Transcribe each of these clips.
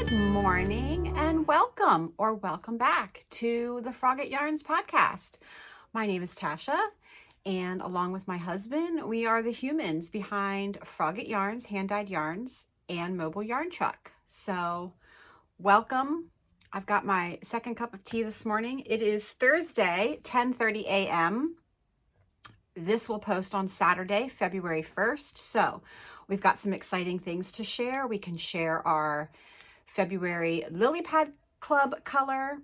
Good morning and welcome or welcome back to the Frog at Yarns podcast. My name is Tasha, and along with my husband, we are the humans behind Frog at Yarns, Hand-Dyed Yarns, and Mobile Yarn Truck. So welcome. I've got my second cup of tea this morning. It is Thursday, 10:30 a.m. This will post on Saturday, February 1st. So we've got some exciting things to share. We can share our February Lilypad Club color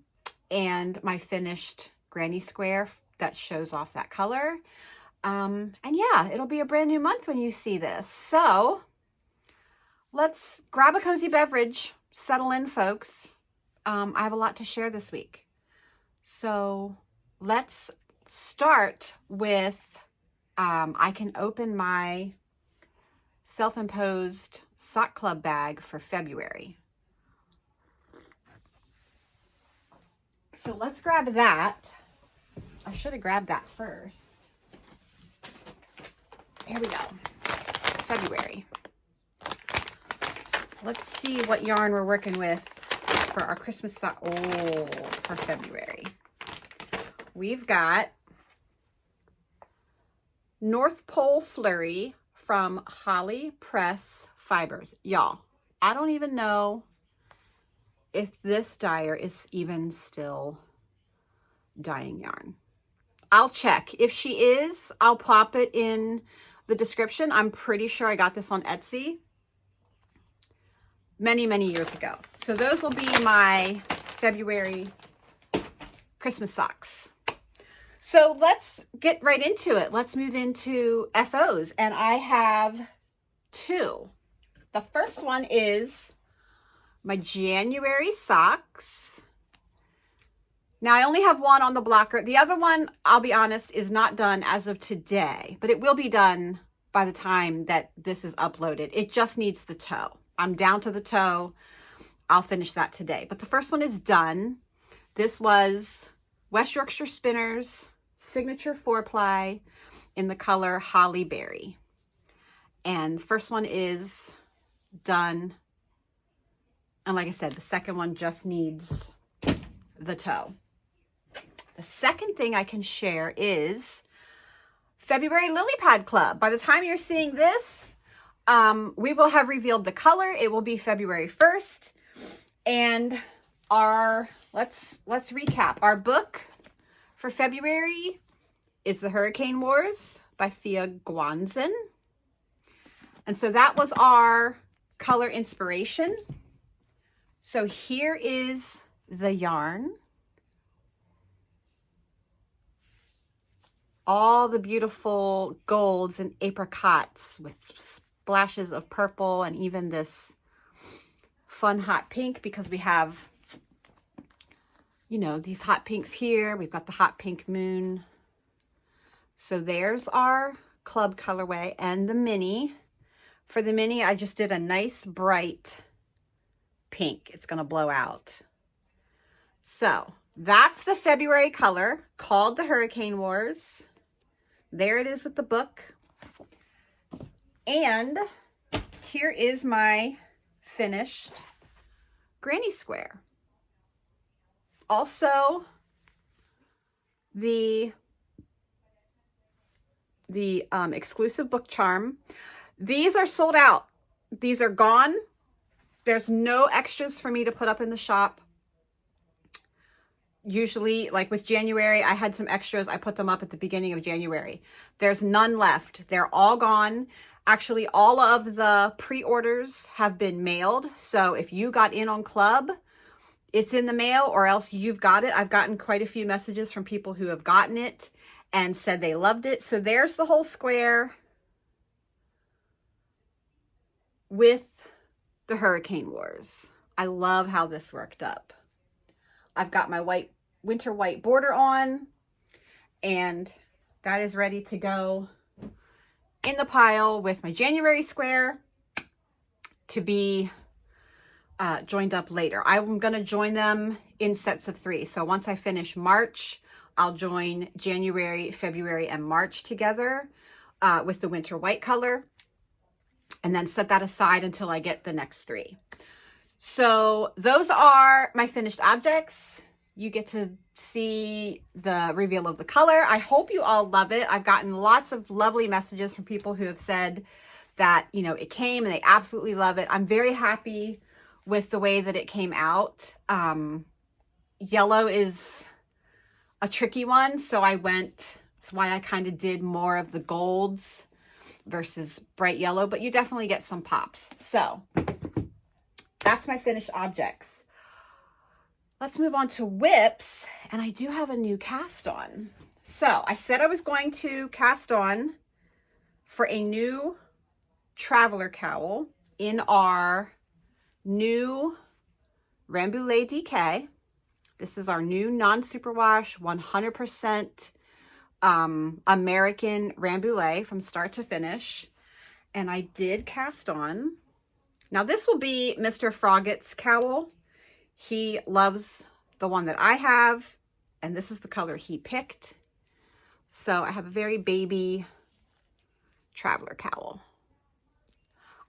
and my finished granny square that shows off that color. And yeah, it'll be a brand new month when you see this. So let's grab a cozy beverage, settle in, folks. I have a lot to share this week. So let's start with, I can open my self-imposed sock club bag for February. So let's grab that. I should have grabbed that first. Here we go. February. Let's see what yarn we're working with for our Christmas sock. Oh, for February. We've got North Pole Flurry from Holly Press Fibers. Y'all, I don't even know if this dyer is even still dyeing yarn. I'll check. If she is, I'll pop it in the description. I'm pretty sure I got this on Etsy many, many years ago. So those will be my February Christmas socks. So let's get right into it. Let's move into FOs. And I have two. The first one is my January socks. Now I only have one on the blocker. The other one, I'll be honest, is not done as of today, but it will be done by the time that this is uploaded. It just needs the toe. I'm down to the toe. I'll finish that today. But the first one is done. This was West Yorkshire Spinners Signature 4-ply in the color Holly Berry. And the first one is done. And like I said, the second one just needs the toe. The second thing I can share is February Lilypad Club. By the time you're seeing this, we will have revealed the color. It will be February 1st. And let's recap. Our book for February is The Hurricane Wars by Thea Gwanzin. And so that was our color inspiration. So here is the yarn. All the beautiful golds and apricots with splashes of purple and even this fun hot pink, because we have, you know, these hot pinks here. We've got the hot pink moon. So there's our club colorway and the mini. For the mini, I just did a nice bright pink. It's going to blow out. So that's the February color called the Hurricane Wars. There it is with the book. And here is my finished granny square. Also, the exclusive book charm. These are sold out. These are gone. There's no extras for me to put up in the shop. Usually, like with January, I had some extras. I put them up at the beginning of January. There's none left. They're all gone. Actually, all of the pre-orders have been mailed. So if you got in on club, it's in the mail, or else you've got it. I've gotten quite a few messages from people who have gotten it and said they loved it. So there's the whole square with the Hurricane Wars. I love how this worked up. I've got my winter white border on, and that is ready to go in the pile with my January square to be joined up later. I'm going to join them in sets of 3. So once I finish March, I'll join January, February, and March together with the winter white color, and then set that aside until I get the next 3. So those are my finished objects. You get to see the reveal of the color. I hope you all love it. I've gotten lots of lovely messages from people who have said that, you know, it came and they absolutely love it. I'm very happy with the way that it came out. Yellow is a tricky one, so that's why I kind of did more of the golds versus bright yellow, but you definitely get some pops. So that's my finished objects. Let's move on to whips, and I do have a new cast on. So I said I was going to cast on for a new traveler cowl in our new Rambouillet DK. This is our new non-superwash 100% American Rambouillet from start to finish. And I did cast on. Now this will be Mr. Froggett's cowl. He loves the one that I have, and this is the color he picked. So I have a very baby traveler cowl.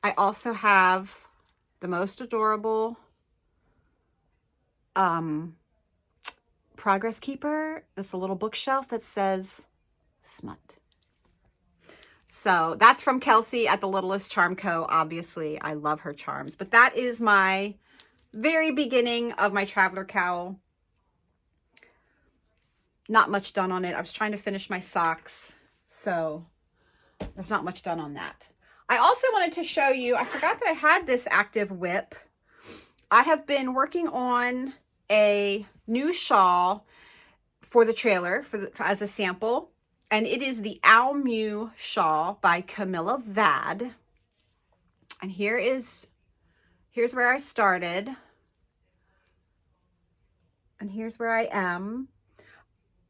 I also have the most adorable Progress Keeper. It's a little bookshelf that says smut. So that's from Kelsey at the Littlest Charm Co. Obviously, I love her charms. But that is my very beginning of my traveler cowl. Not much done on it. I was trying to finish my socks, so there's not much done on that. I also wanted to show you, I forgot that I had this active whip. I have been working on a new shawl for the trailer as a sample, and it is the Almue shawl by Camilla Vad. And here's where I started, and here's where I am.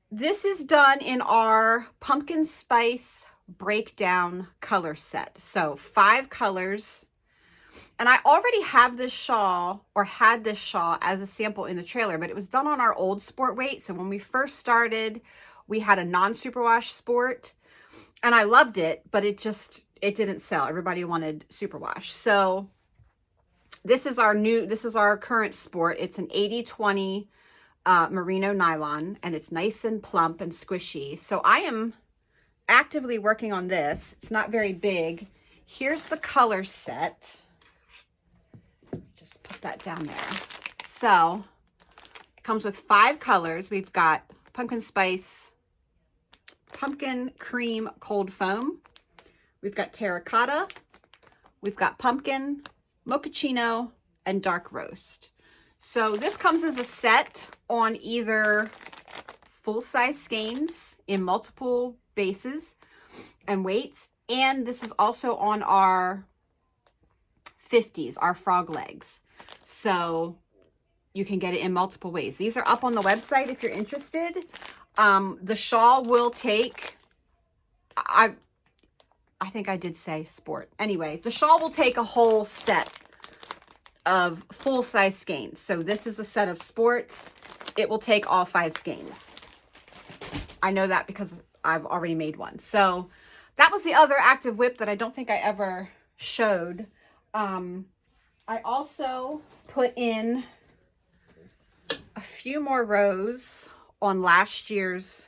This is done in our pumpkin spice breakdown color set. So 5 colors. And I already have this shawl, or had this shawl as a sample in the trailer, but it was done on our old sport weight. So when we first started, we had a non-superwash sport, and I loved it, but it didn't sell. Everybody wanted superwash. So this is our current sport. It's an 80/20 merino nylon, and it's nice and plump and squishy. So I am actively working on this. It's not very big. Here's the color set. Just put that down there. So it comes with 5 colors. We've got pumpkin spice, pumpkin cream cold foam. We've got terracotta. We've got pumpkin, mochaccino, and dark roast. So this comes as a set on either full-size skeins in multiple bases and weights, and this is also on our 50s, our frog legs. So you can get it in multiple ways. These are up on the website if you're interested. The shawl will take, I think I did say sport. Anyway, the shawl will take a whole set of full-size skeins. So this is a set of sport. It will take all 5 skeins. I know that because I've already made one. So that was the other active whip that I don't think I ever showed. I also put in a few more rows on last year's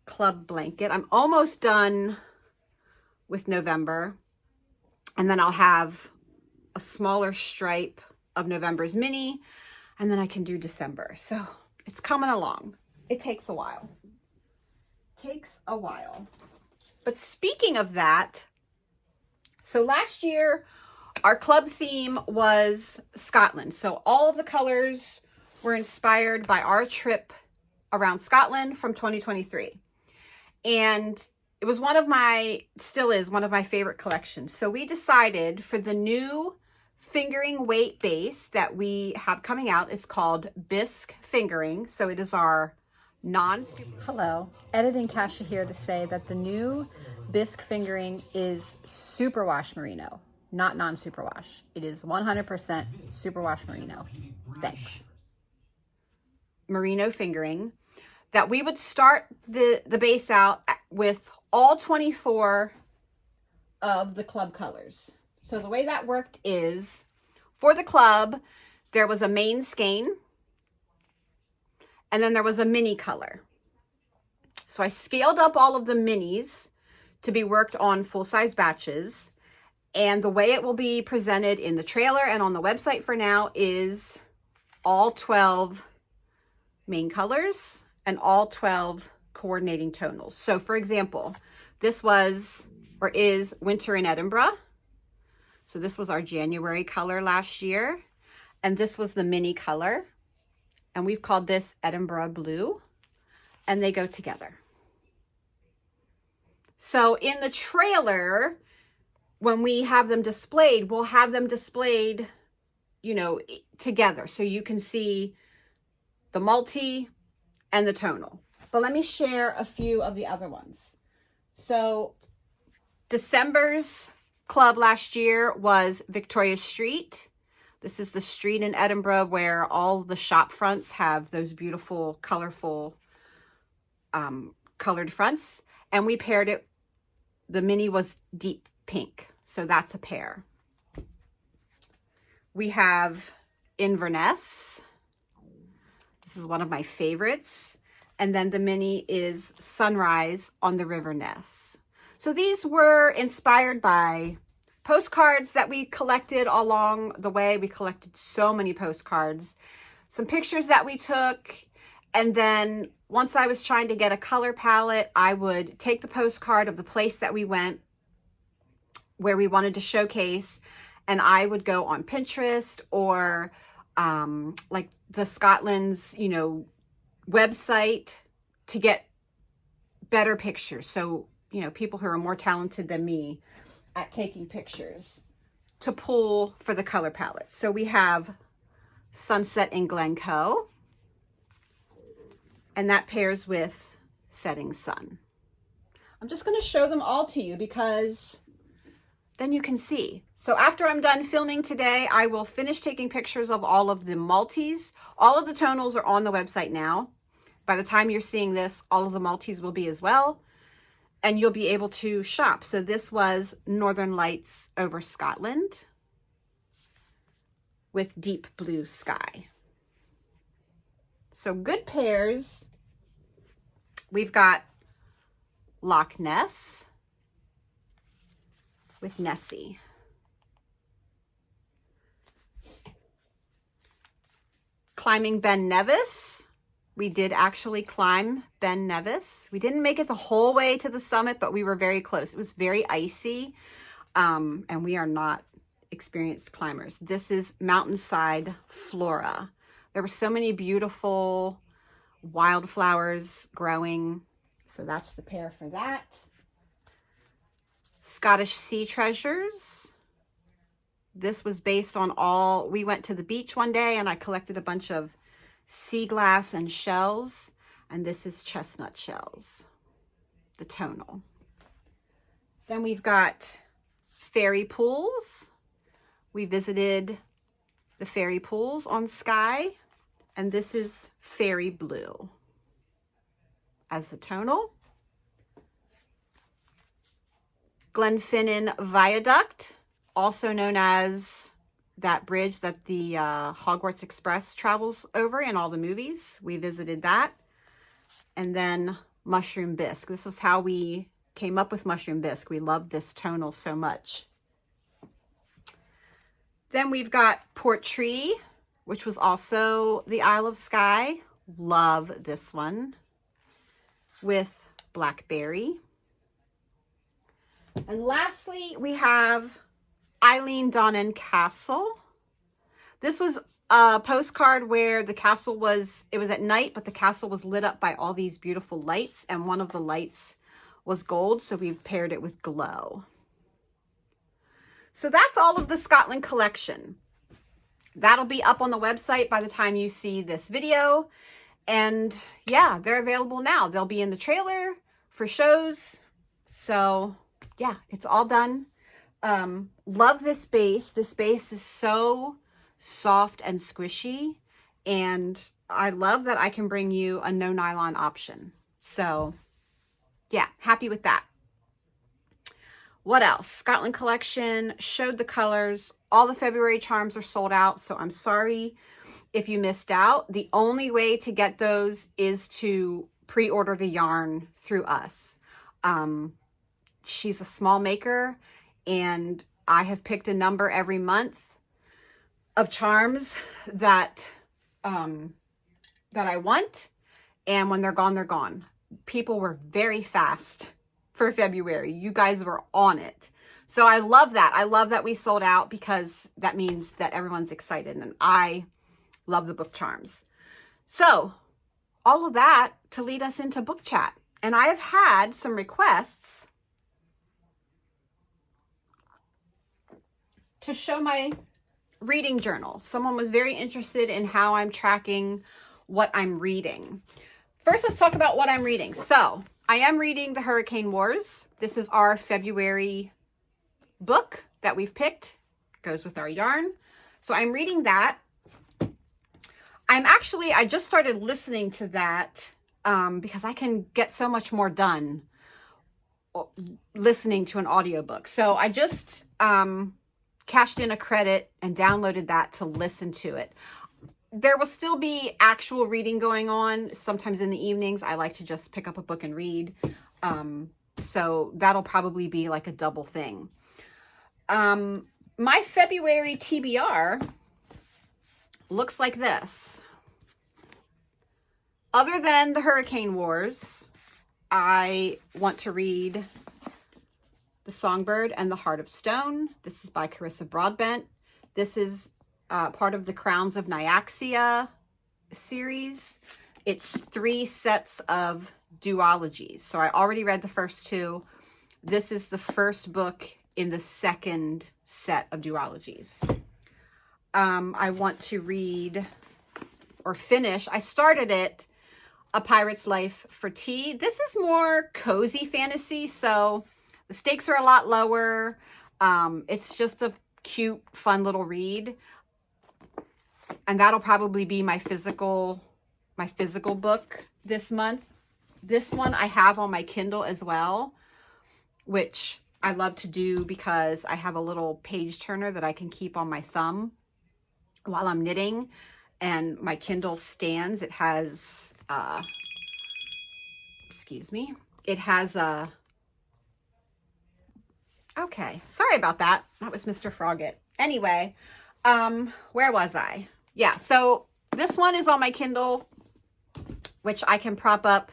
club blanket. I'm almost done with November, and then I'll have a smaller stripe of November's mini, and then I can do December. So it's coming along. It takes a while. But speaking of that, so last year our club theme was Scotland. So all of the colors were inspired by our trip around Scotland from 2023. And it was still is one of my favorite collections. So we decided for the new fingering weight base that we have coming out, is called Bisque Fingering. So it is our Hello, editing Tasha here to say that the new Bisque Fingering is superwash merino, not non-superwash. It is 100% superwash merino. Thanks. Merino fingering, that we would start the base out with all 24 of the club colors. So the way that worked is, for the club, there was a main skein, and then there was a mini color. So I scaled up all of the minis to be worked on full-size batches. And the way it will be presented in the trailer and on the website for now is all 12 main colors and all 12 coordinating tonals. So for example, this was or is Winter in Edinburgh. So this was our January color last year. And this was the mini color. And we've called this Edinburgh Blue. And they go together. So in the trailer, when we have them displayed, we'll have them displayed, you know, together. So you can see the multi and the tonal. But let me share a few of the other ones. So December's club last year was Victoria Street. This is the street in Edinburgh where all the shop fronts have those beautiful, colorful, colored fronts. And we paired it, the mini was deep pink. So that's a pair. We have Inverness. This is one of my favorites. And then the mini is Sunrise on the River Ness. So these were inspired by postcards that we collected along the way. We collected so many postcards, some pictures that we took. And then once I was trying to get a color palette, I would take the postcard of the place that we went where we wanted to showcase, and I would go on Pinterest or like the Scotland's, you know, website to get better pictures. So, you know, people who are more talented than me at taking pictures to pull for the color palette. So we have Sunset in Glencoe, and that pairs with Setting Sun. I'm just going to show them all to you because then you can see. So after I'm done filming today, I will finish taking pictures of all of the multis. All of the tonals are on the website now. By the time you're seeing this, all of the multis will be as well, and you'll be able to shop. So this was Northern Lights over Scotland with deep blue sky. So good pairs. We've got Loch Ness with Nessie. Climbing Ben Nevis. We did actually climb Ben Nevis. We didn't make it the whole way to the summit, but we were very close. It was very icy, and we are not experienced climbers. This is Mountainside Flora. There were so many beautiful wildflowers growing. So that's the pair for that. Scottish Sea Treasures. This was based on all, we went to the beach one day and I collected a bunch of sea glass and shells. And this is Chestnut Shells, the tonal. Then we've got Fairy Pools. We visited the Fairy Pools on Sky. And this is Fairy Blue as the tonal. Glenfinnan Viaduct, also known as that bridge that the Hogwarts Express travels over in all the movies. We visited that. And then Mushroom Bisque. This was how we came up with Mushroom Bisque. We loved this tonal so much. Then we've got Portree, which was also the Isle of Skye. Love this one. With Blackberry. And lastly, we have Eileen Donnan Castle. This was a postcard where the castle was, it was at night, but the castle was lit up by all these beautiful lights, and one of the lights was gold, so we've paired it with glow. So that's all of the Scotland collection. That'll be up on the website by the time you see this video. And yeah, they're available now. They'll be in the trailer for shows. So yeah, it's all done. Love this base. This base is so soft and squishy. And I love that I can bring you a no nylon option. So yeah, happy with that. What else? Scotland collection, showed the colors, all the February charms are sold out, so I'm sorry if you missed out. The only way to get those is to pre-order the yarn through us. She's a small maker, and I have picked a number every month of charms that I want, and when they're gone, they're gone. People were very fast for February. You guys were on it. So I love that. I love that we sold out, because that means that everyone's excited, and I love the book charms. So all of that to lead us into book chat. And I have had some requests to show my reading journal. Someone was very interested in how I'm tracking what I'm reading. First, let's talk about what I'm reading. So I am reading The Hurricane Wars. This is our February book that we've picked. Goes with our yarn. So I'm reading that. I just started listening to that because I can get so much more done listening to an audiobook. So I just cashed in a credit and downloaded that to listen to it. There will still be actual reading going on. Sometimes in the evenings, I like to just pick up a book and read. So that'll probably be like a double thing. My February TBR looks like this. Other than The Hurricane Wars, I want to read The Songbird and the Heart of Stone. This is by Carissa Broadbent. This is part of the Crowns of Nyaxia series. It's 3 sets of duologies. So I already read the first 2. This is the first book in the second set of duologies. I want to read or finish. I started it, A Pirate's Life for Tea. This is more cozy fantasy, so the stakes are a lot lower. It's just a cute, fun little read. And that'll probably be my physical book this month. This one I have on my Kindle as well, which I love to do because I have a little page turner that I can keep on my thumb while I'm knitting. And my Kindle stands. It has, excuse me, it has a, okay, sorry about that. That was Mr. Froggett. Anyway, where was I? Yeah, so this one is on my Kindle, which I can prop up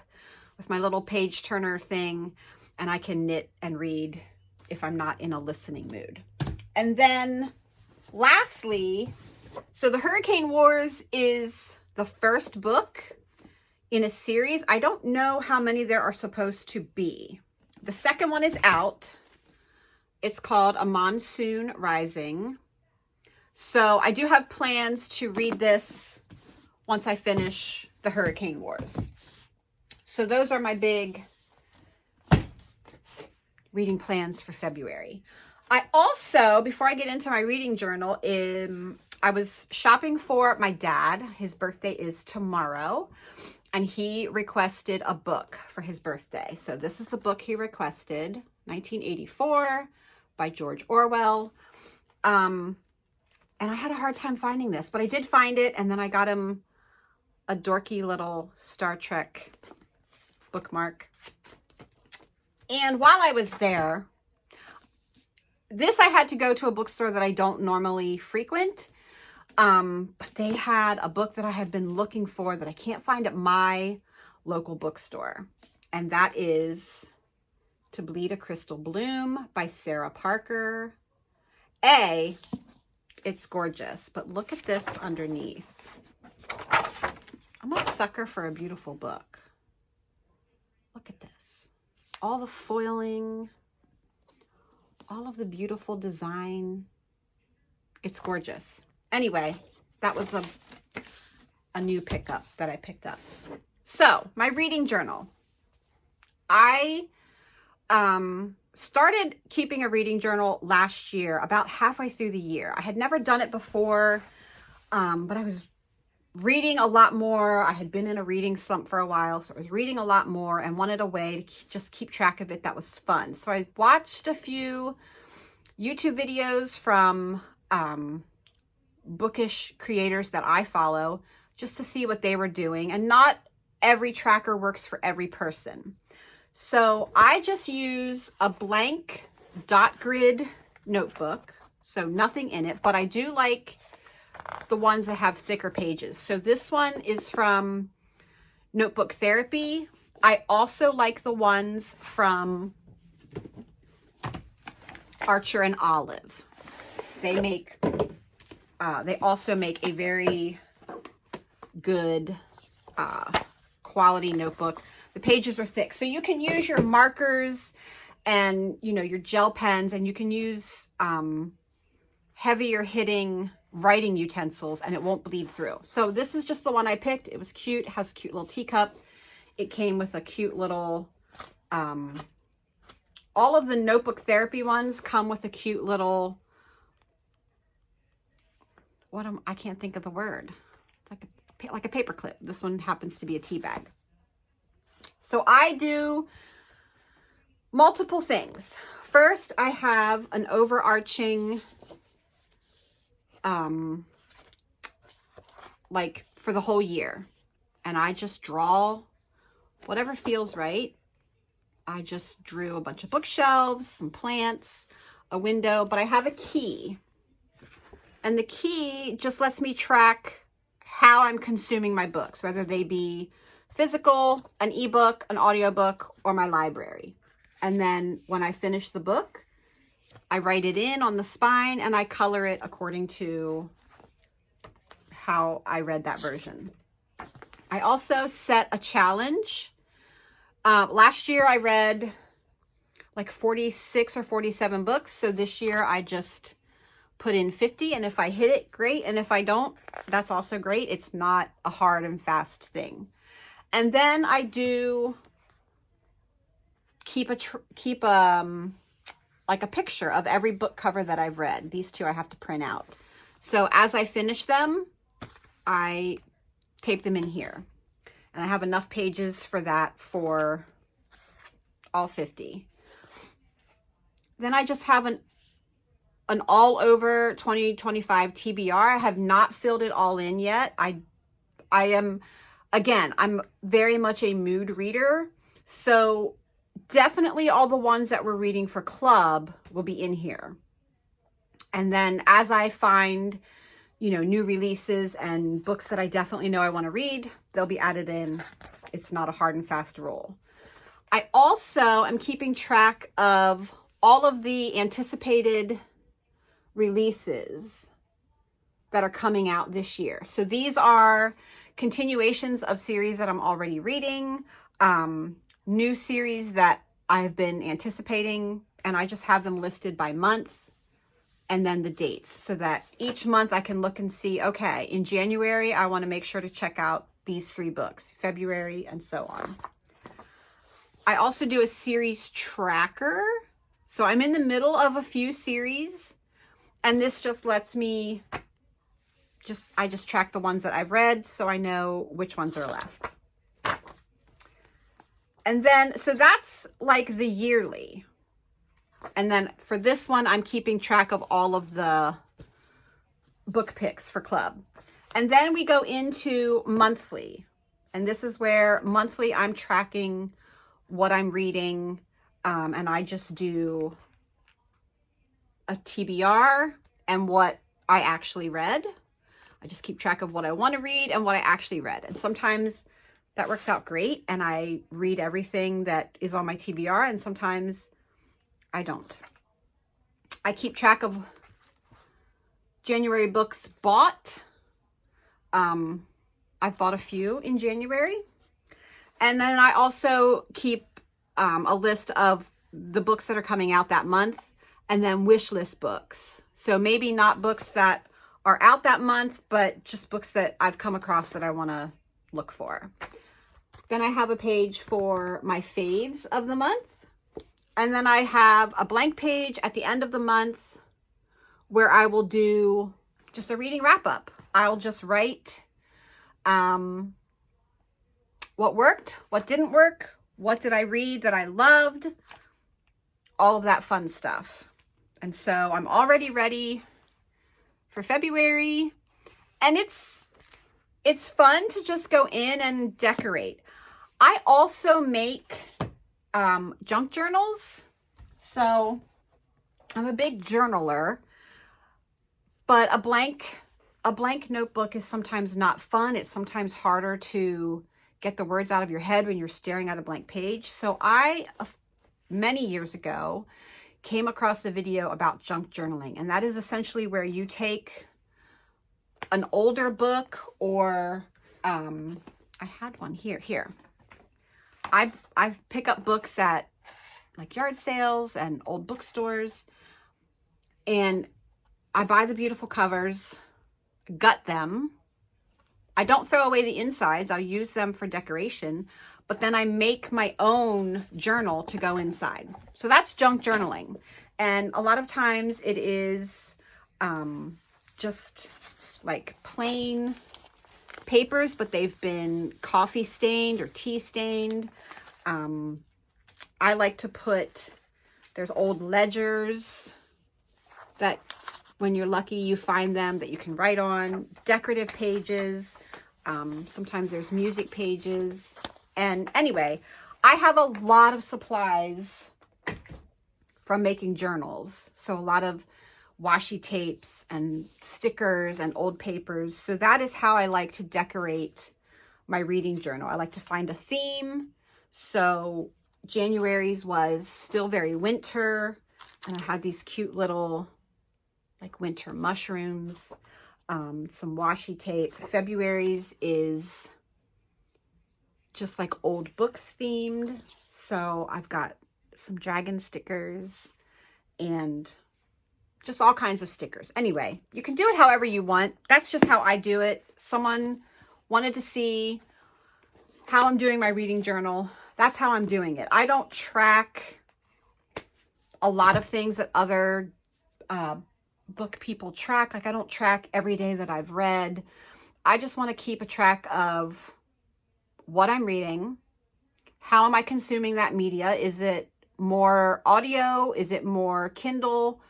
with my little page turner thing, and I can knit and read if I'm not in a listening mood. And then lastly, so The Hurricane Wars is the first book in a series. I don't know how many there are supposed to be. The second one is out. It's called A Monsoon Rising. So I do have plans to read this once I finish The Hurricane Wars. So those are my big reading plans for February. I also, before I get into my reading journal, I was shopping for my dad. His birthday is tomorrow, and he requested a book for his birthday. So this is the book he requested, 1984 by George Orwell. And I had a hard time finding this, but I did find it, and then I got him a dorky little Star Trek bookmark. And while I was there, I had to go to a bookstore that I don't normally frequent. But they had a book that I have been looking for that I can't find at my local bookstore. And that is To Bleed a Crystal Bloom by Sarah Parker. It's gorgeous, but look at this underneath. I'm a sucker for a beautiful book. Look at this. All the foiling, all of the beautiful design. It's gorgeous. Anyway, that was a new pickup that I picked up. So, my reading journal. I started keeping a reading journal last year, about halfway through the year. I had never done it before, but I was reading a lot more. I had been in a reading slump for a while, so I was reading a lot more and wanted a way to just keep track of it that was fun. So I watched a few YouTube videos from bookish creators that I follow just to see what they were doing. And not every tracker works for every person. So I just use a blank dot grid notebook. So nothing in it, but I do like the ones that have thicker pages. So this one is from Notebook Therapy. I also like the ones from Archer and Olive. They also make a very good quality notebook. The pages are thick, so you can use your markers and your gel pens, and you can use heavier hitting writing utensils and it won't bleed through. So this is just the one I picked. It was cute. It has a cute little teacup. It came with a cute little all of the Notebook Therapy ones come with a cute little, I can't think of the word. It's like a paper clip. This one happens to be a tea bag. So I do multiple things. First, I have an overarching, like for the whole year. And I just draw whatever feels right. I just drew a bunch of bookshelves, some plants, a window, but I have a key. And the key just lets me track how I'm consuming my books, whether they be physical, an ebook, an audiobook, or my library. And then when I finish the book, I write it in on the spine and I color it according to how I read that version. I also set a challenge. Last year I read like 46 or 47 books. So this year I just put in 50, and if I hit it, great. And if I don't, that's also great. It's not a hard and fast thing. And then I do keep like a picture of every book cover that I've read. These two I have to print out. So as I finish them, I tape them in here. And I have enough pages for that for all 50. Then I just have an all over 2025 TBR. I have not filled it all in yet. I'm very much a mood reader. So definitely all the ones that we're reading for club will be in here. And then as I find, new releases and books that I definitely know I want to read, they'll be added in. It's not a hard and fast rule. I also am keeping track of all of the anticipated releases that are coming out this year. So these are continuations of series that I'm already reading, new series that I've been anticipating, and I just have them listed by month and then the dates so that each month I can look and see, okay, in January, I want to make sure to check out these 3 books, February, and so on. I also do a series tracker. So I'm in the middle of a few series, and this just lets me I just track the ones that I've read so I know which ones are left. And then, so that's like the yearly. And then for this one, I'm keeping track of all of the book picks for club. And then we go into monthly. And this is where monthly I'm tracking what I'm reading. And I just do a TBR and what I actually read. I just keep track of what I want to read and what I actually read. And sometimes that works out great and I read everything that is on my TBR, and sometimes I don't. I keep track of January books bought. I've bought a few in January. And then I also keep a list of the books that are coming out that month, and then wish list books. So maybe not books that are out that month, but just books that I've come across that I want to look for. Then I have a page for my faves of the month. And then I have a blank page at the end of the month where I will do just a reading wrap up. I'll just write what worked, what didn't work, what did I read that I loved, all of that fun stuff. And so I'm already ready for February. And it's fun to just go in and decorate. I also make junk journals. So I'm a big journaler, but a blank notebook is sometimes not fun. It's sometimes harder to get the words out of your head when you're staring at a blank page. So I, many years ago, came across a video about junk journaling. And that is essentially where you take an older book, or I had one here. I pick up books at like yard sales and old bookstores, and I buy the beautiful covers, gut them. I don't throw away the insides. I'll use them for decoration, but then I make my own journal to go inside. So that's junk journaling. And a lot of times it is just like plain papers, but they've been coffee stained or tea stained. I like to put, there's old ledgers that when you're lucky, you find them that you can write on, decorative pages. Sometimes there's music pages. And anyway, I have a lot of supplies from making journals. So a lot of washi tapes and stickers and old papers. So that is how I like to decorate my reading journal. I like to find a theme. So January's was still very winter, and I had these cute little like winter mushrooms, some washi tape. February's is just like old books themed. So I've got some dragon stickers and just all kinds of stickers. Anyway, you can do it however you want. That's just how I do it. Someone wanted to see how I'm doing my reading journal. That's how I'm doing it. I don't track a lot of things that other book people track. Like I don't track every day that I've read. I just want to keep a track of what I'm reading. How am I consuming that media? Is it more audio? Is it more Kindle?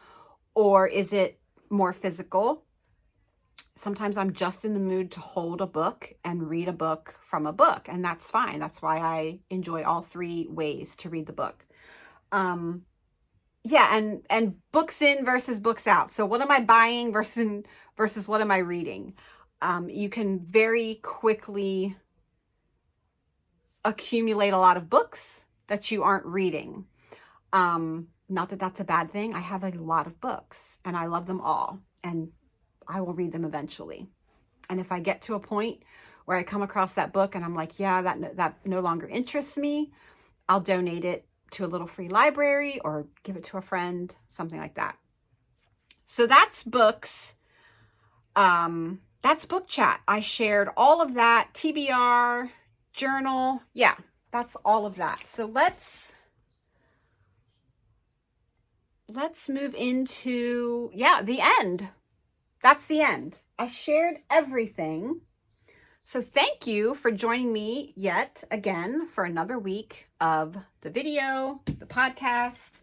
Or is it more physical? Sometimes I'm just in the mood to hold a book and read a book from a book, and that's fine. That's why I enjoy all three ways to read the book. Yeah, and books in versus books out. So what am I buying versus what am I reading? You can very quickly accumulate a lot of books that you aren't reading. Not that that's a bad thing. I have a lot of books and I love them all, and I will read them eventually. And if I get to a point where I come across that book and I'm like, yeah, that no longer interests me, I'll donate it to a little free library or give it to a friend, something like that. So that's books. That's book chat. I shared all of that, TBR, journal. Yeah, that's all of that. So let's move into, the end. That's the end. I shared everything. So thank you for joining me yet again for another week of the video, the podcast.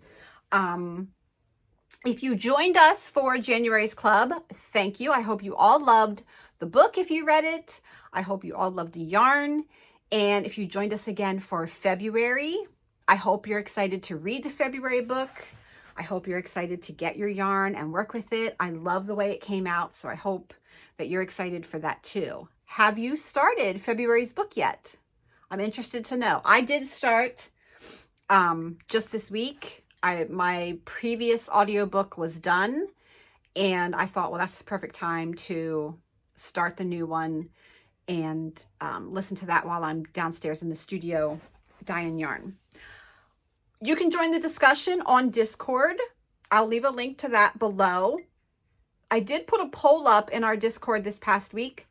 If you joined us for January's club, thank you. I hope you all loved the book if you read it. I hope you all loved the yarn. And if you joined us again for February, I hope you're excited to read the February book. I hope you're excited to get your yarn and work with it. I love the way it came out, so I hope that you're excited for that too. Have you started February's book yet? I'm interested to know. I did start just this week. My previous audiobook was done, and I thought, well, that's the perfect time to start the new one and listen to that while I'm downstairs in the studio dyeing yarn. You can join the discussion on Discord. I'll leave a link to that below. I did put a poll up in our Discord this past week.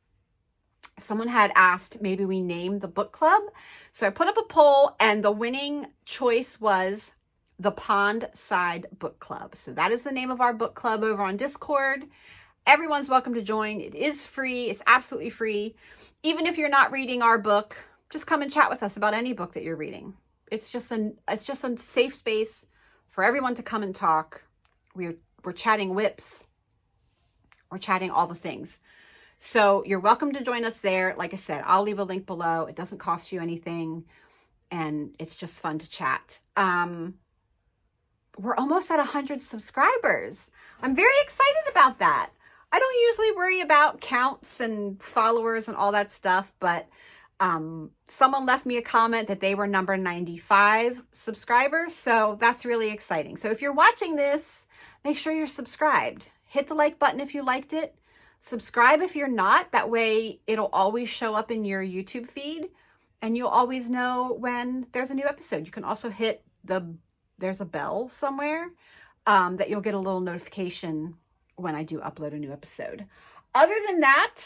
Someone had asked maybe we name the book club. So I put up a poll, and the winning choice was the Pond Side Book Club. So that is the name of our book club over on Discord. Everyone's welcome to join. It is free. It's absolutely free. Even if you're not reading our book, just come and chat with us about any book that you're reading. It's just a safe space for everyone to come and talk. We're chatting whips We're chatting all the things. So you're welcome to join us there. Like I said, I'll leave a link below. It doesn't cost you anything, and it's just fun to chat. We're almost at 100 subscribers. I'm very excited about that. I don't usually worry about counts and followers and all that stuff, but someone left me a comment that they were number 95 subscribers, so that's really exciting. So if you're watching this, make sure you're subscribed. Hit the like button if you liked it. Subscribe if you're not. That way it'll always show up in your YouTube feed, and you'll always know when there's a new episode. You can also hit there's a bell somewhere that you'll get a little notification when I do upload a new episode. Other than that,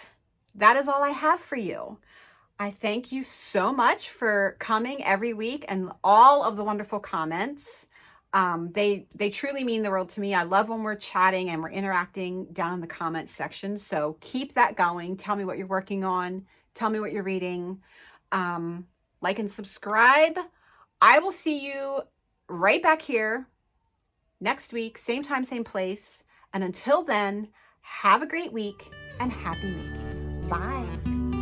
that is all I have for you. I thank you so much for coming every week and all of the wonderful comments. They truly mean the world to me. I love when we're chatting and we're interacting down in the comments section. So keep that going. Tell me what you're working on. Tell me what you're reading. Like and subscribe. I will see you right back here next week, same time, same place. And until then, have a great week and happy making. Bye.